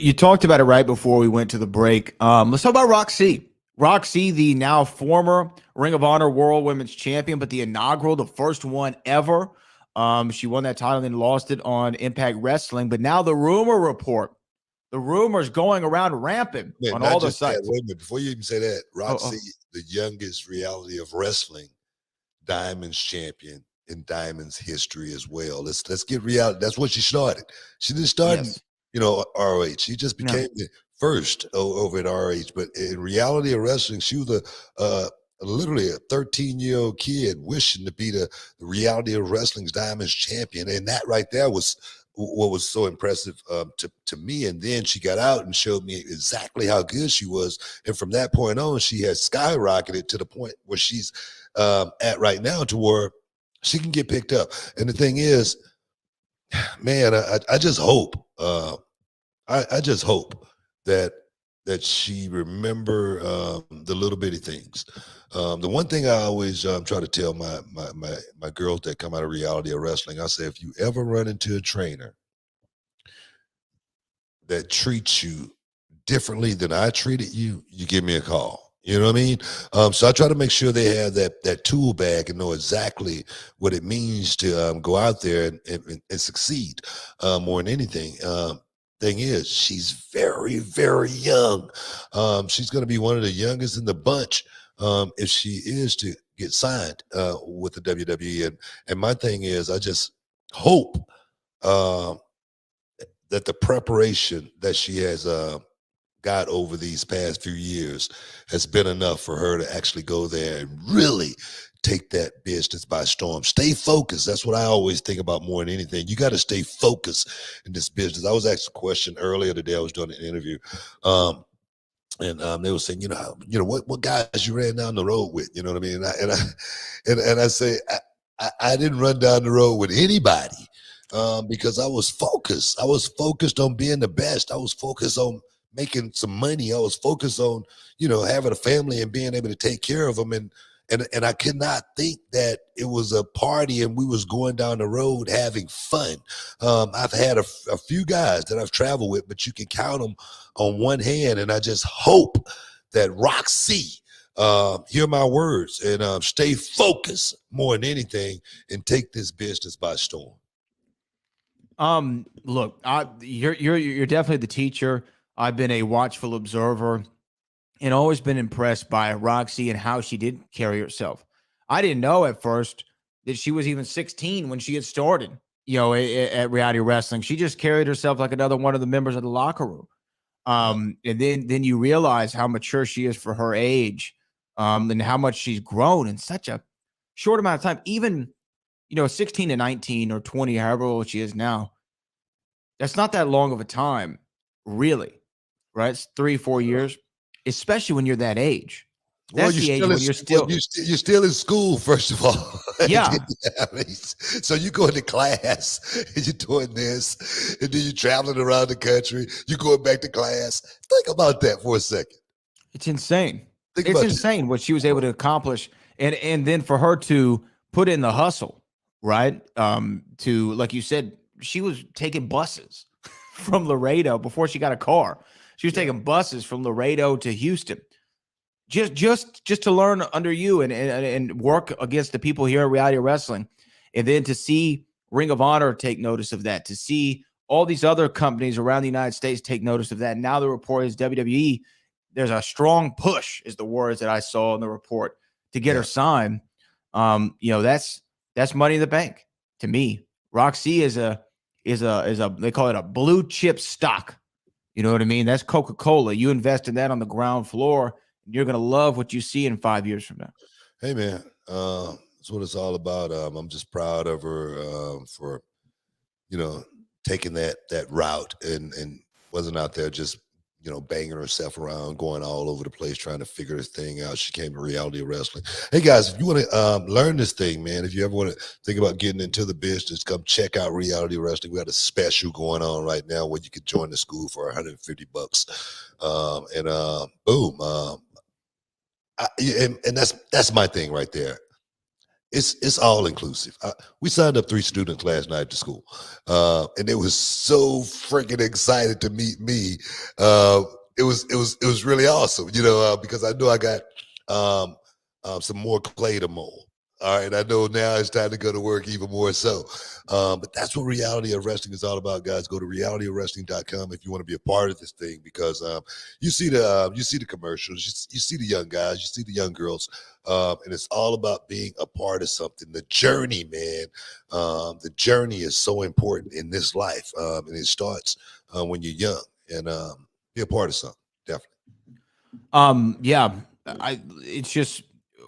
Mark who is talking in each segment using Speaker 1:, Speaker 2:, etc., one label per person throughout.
Speaker 1: You talked about it right before we went to the break. Let's talk about Rok-C. Rok-C, the now former Ring of Honor World Women's Champion, but the inaugural, the first one ever. She won that title and then lost it on Impact Wrestling. But now the rumors going around rampant
Speaker 2: Man,
Speaker 1: on
Speaker 2: not
Speaker 1: all the
Speaker 2: just that.
Speaker 1: sites.
Speaker 2: Wait a minute. Before you even say that,
Speaker 1: Oh,
Speaker 2: Rok-C,
Speaker 1: oh,
Speaker 2: the youngest reality of wrestling, Diamonds champion in Diamonds history as well. Let's get reality. That's what she started. She didn't start in,
Speaker 1: yes.
Speaker 2: ROH. She just
Speaker 1: No.
Speaker 2: became the first over at ROH. But in reality of wrestling, she was literally a 13-year-old kid wishing to be the reality of wrestling's Diamonds champion. And that right there was what was so impressive to me. And then she got out and showed me exactly how good she was. And from that point on, she has skyrocketed to the point where she's at right now, to where she can get picked up. And the thing is, man, I just hope, I just hope that she remember the little bitty things. The one thing I always try to tell my girls that come out of reality of wrestling, I say, if you ever run into a trainer that treats you differently than I treated you, you give me a call. You know what I mean? So I try to make sure they have that tool bag and know exactly what it means to go out there and succeed more than anything. Thing is, she's very, very young. She's going to be one of the youngest in the bunch if she is to get signed with the WWE. And my thing is, I just hope uh, that the preparation that she has got over these past few years has been enough for her to actually go there and really take that business by storm. Stay focused. That's what I always think about more than anything. You got to stay focused in this business. I was asked a question earlier today. I was doing an interview. And they were saying, what guys you ran down the road with, you know what I mean? And I say, I didn't run down the road with anybody because I was focused. I was focused on being the best. I was focused on making some money. I was focused on, having a family and being able to take care of them. And I could not think that it was a party and we was going down the road having fun. I've had a few guys that I've traveled with, but you can count them on one hand. And I just hope that Rok-C hear my words and stay focused more than anything and take this business by storm.
Speaker 1: Look, you're definitely the teacher. I've been a watchful observer and always been impressed by Rok-C and how she did carry herself. I didn't know at first that she was even 16 when she had started, at reality wrestling. She just carried herself like another one of the members of the locker room. And then you realize how mature she is for her age, and how much she's grown in such a short amount of time. Even, 16 to 19 or 20, however old she is now, that's not that long of a time, really, right? It's 3, 4 years, especially when you're that age.
Speaker 2: Well,
Speaker 1: That's
Speaker 2: you're
Speaker 1: the age
Speaker 2: still in
Speaker 1: when you're
Speaker 2: well,
Speaker 1: still,
Speaker 2: you're still in school, first of all.
Speaker 1: yeah,
Speaker 2: So you go into class and you're doing this, and then you're traveling around the country. You're going back to class. Think about that for a second.
Speaker 1: it's insane.
Speaker 2: Think
Speaker 1: It's
Speaker 2: about that.
Speaker 1: insane what she was able to accomplish, and then for her to put in the hustle, right? To, like you said, she was taking buses from Laredo before she got a car. She was
Speaker 2: Yeah.
Speaker 1: taking buses from Laredo to Houston just to learn under you and work against the people here at Reality Wrestling, and then to see Ring of Honor take notice of that, to see all these other companies around the United States take notice of that. And now the report is WWE. There's a strong push, is the words that I saw in the report, to get her
Speaker 2: Yeah.
Speaker 1: signed. That's money in the bank to me. Rok-C is a they call it a blue chip stock. You know what I mean? That's Coca-Cola. You invest in that on the ground floor, you're going to love what you see in 5 years from now.
Speaker 2: Hey, man. That's what it's all about. I'm just proud of her for you know taking that route and wasn't out there just banging herself around, going all over the place, trying to figure this thing out. She came to reality of wrestling. Hey guys, if you want to learn this thing, man, if you ever want to think about getting into the business, come check out reality wrestling. We got a special going on right now where you could join the school for $150. And boom. And that's my thing right there. it's all inclusive. We signed up 3 students last night to school, and they was so freaking excited to meet me. Uh, it was really awesome, because I know I got um, some more clay to mold. All right, I know now it's time to go to work even more so. But that's what Reality of Wrestling is all about, guys. Go to realityofwrestling.com if you want to be a part of this thing, because you see the commercials, you see the young guys, you see the young girls, and it's all about being a part of something. The journey, man, the journey is so important in this life, and it starts when you're young, and be a part of something, definitely.
Speaker 1: Yeah, it's just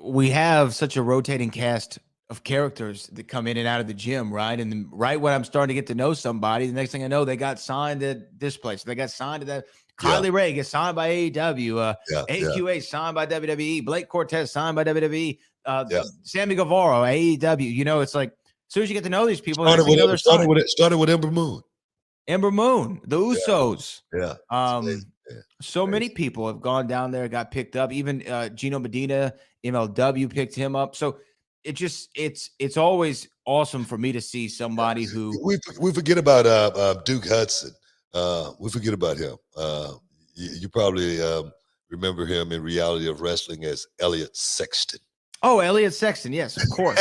Speaker 1: we have such a rotating cast of characters that come in and out of the gym, right? And then right when I'm starting to get to know somebody, the next thing I know, they got signed at this place. They got signed to that.
Speaker 2: Yeah,
Speaker 1: Kylie Ray gets signed by AEW.
Speaker 2: yeah, yeah,
Speaker 1: AQA signed by WWE. Blake Cortez signed by WWE.
Speaker 2: yeah.
Speaker 1: Sammy Guevara, AEW. It's like as soon as you get to know these people, the
Speaker 2: Started
Speaker 1: next thing
Speaker 2: with
Speaker 1: you know,
Speaker 2: it.
Speaker 1: they're
Speaker 2: Started
Speaker 1: signed.
Speaker 2: with it. Started with Ember Moon.
Speaker 1: Ember Moon, the
Speaker 2: Yeah,
Speaker 1: Usos.
Speaker 2: yeah. It's amazing. Yeah,
Speaker 1: So many
Speaker 2: amazing.
Speaker 1: people have gone down there, got picked up. Even Gino Medina, MLW picked him up. So it's always awesome for me to see somebody who.
Speaker 2: We forget about Duke Hudson. We forget about him. You probably remember him in Reality of Wrestling as Elliot Sexton.
Speaker 1: Oh, Elliot Sexton, yes, of course,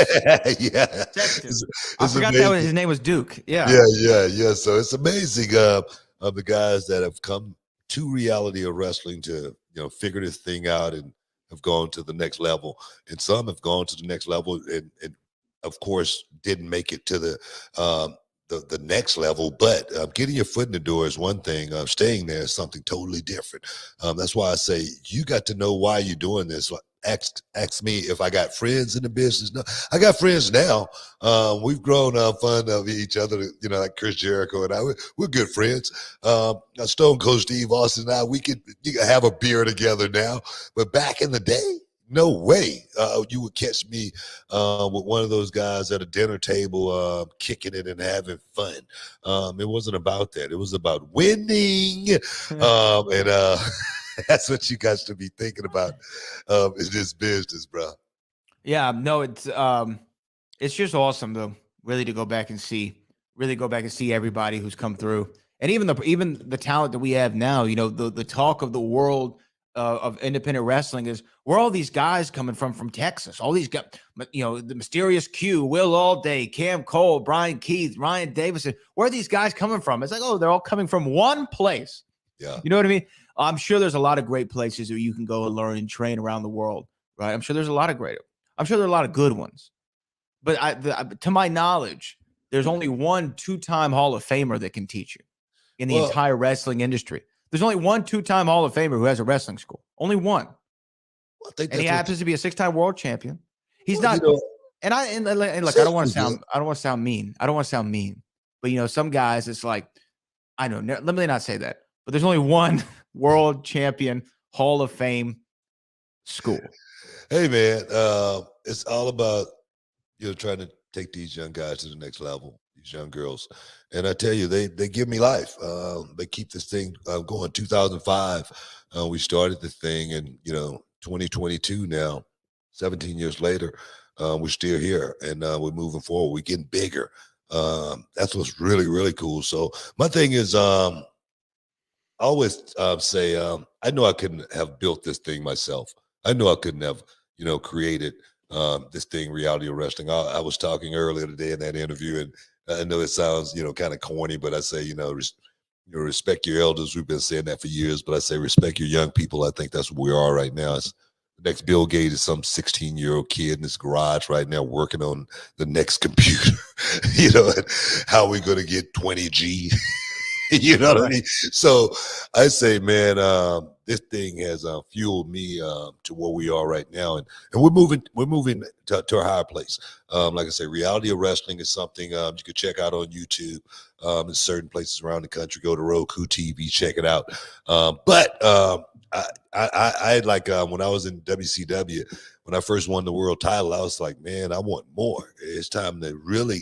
Speaker 2: Yeah,
Speaker 1: Sexton. I
Speaker 2: it's
Speaker 1: forgot that
Speaker 2: amazing.
Speaker 1: his name was Duke. Yeah,
Speaker 2: Yeah. So it's amazing of the guys that have come to Reality of Wrestling to figure this thing out and have gone to the next level, and some have gone to the next level and of course didn't make it to the next level. But getting your foot in the door is one thing. Staying there is something totally different. That's why I say you got to know why you're doing this. Ask me if I got friends in the business. No, I got friends now. We've grown fond of each other, like Chris Jericho and I. We're good friends. Stone Cold Steve Austin and I, you can have a beer together now. But back in the day, no way you would catch me with one of those guys at a dinner table kicking it and having fun. It wasn't about that. It was about winning. And that's what you guys should be thinking about in this business, bro.
Speaker 1: yeah. No, it's just awesome though. Really to go back and see, everybody who's come through, and even the talent that we have now. The talk of the world of independent wrestling is where all these guys coming from Texas. All these guys, the mysterious Q, Will Allday, Cam Cole, Brian Keith, Ryan Davison. Where are these guys coming from? It's like, oh, they're all coming from one place.
Speaker 2: Yeah.
Speaker 1: You know what I mean? I'm sure there's a lot of great places where you can go and learn and train around the world, right? I'm sure there's a lot of great. I'm sure there are a lot of good ones. But to my knowledge, there's only one two-time Hall of Famer that can teach you in the
Speaker 2: Well,
Speaker 1: entire wrestling industry. There's only one two-time Hall of Famer who has a wrestling school. Only one.
Speaker 2: I think
Speaker 1: And he
Speaker 2: that's what.
Speaker 1: happens to be a six-time world champion. He's
Speaker 2: Well,
Speaker 1: not. And look, I don't want to sound. I don't want to sound mean. I don't want to sound mean. But some guys, it's like, I know. Let me not say that. But there's only one world champion Hall of Fame school.
Speaker 2: Hey, man, it's all about trying to take these young guys to the next level, these young girls, and I tell you, they give me life. They keep this thing going. 2005, we started the thing, and 2022 now, 17 years later, we're still here, and we're moving forward. We're getting bigger. That's what's really really cool. So my thing is, I always say, I know I couldn't have built this thing myself. I know I couldn't have, created this thing, Reality of Wrestling. I was talking earlier today in that interview, and I know it sounds, kind of corny, but I say, respect your elders. We've been saying that for years, but I say respect your young people. I think that's where we are right now. The next Bill Gates is some 16-year-old kid in his garage right now working on the next computer. And how are we going to get 20G? You know what I mean? So I say, man, this thing has fueled me to where we are right now, and we're moving to a higher place. Like I say, Reality of Wrestling is something you can check out on YouTube in certain places around the country. Go to Roku TV, check it out. But I like when I was in WCW. When I first won the world title, I was like, man, I want more. It's time to really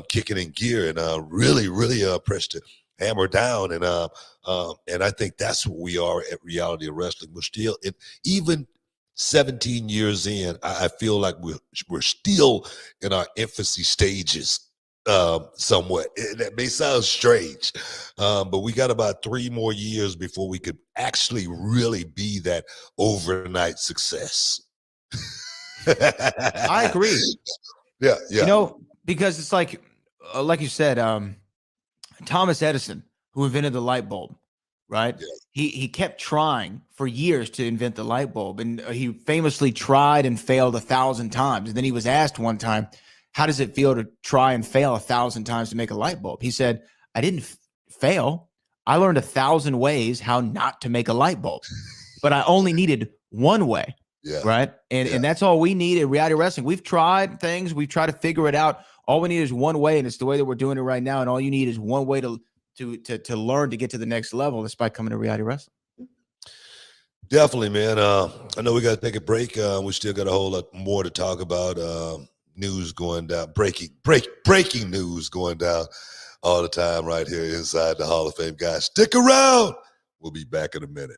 Speaker 2: kick it in gear and really, really press the hammer down, and I think that's what we are at Reality of Wrestling. We're still, even 17 years in, I feel like we're still in our infancy stages somewhat. That may sound strange, but we got about 3 more years before we could actually really be that overnight success.
Speaker 1: I agree.
Speaker 2: Yeah, yeah,
Speaker 1: Because it's like you said, Thomas Edison, who invented the light bulb, right?
Speaker 2: yeah.
Speaker 1: He kept trying for years to invent the light bulb, and he famously tried and failed 1,000 times. And then he was asked one time, "How does it feel to try and fail 1,000 times to make a light bulb?" He said, "I didn't fail. I learned 1,000 ways how not to make a light bulb, but I only needed one way."
Speaker 2: Yeah,
Speaker 1: Right. And
Speaker 2: yeah.
Speaker 1: that's all we need in reality wrestling. We've tried things, we've tried to figure it out. All we need is one way, and it's the way that we're doing it right now. And all you need is one way to learn to get to the next level. That's by coming to reality wrestling.
Speaker 2: Definitely, man. I know we got to take a break. We still got a whole lot more to talk about. News going down, breaking news going down all the time right here inside the Hall of Fame, guys. Stick around. We'll be back in a minute.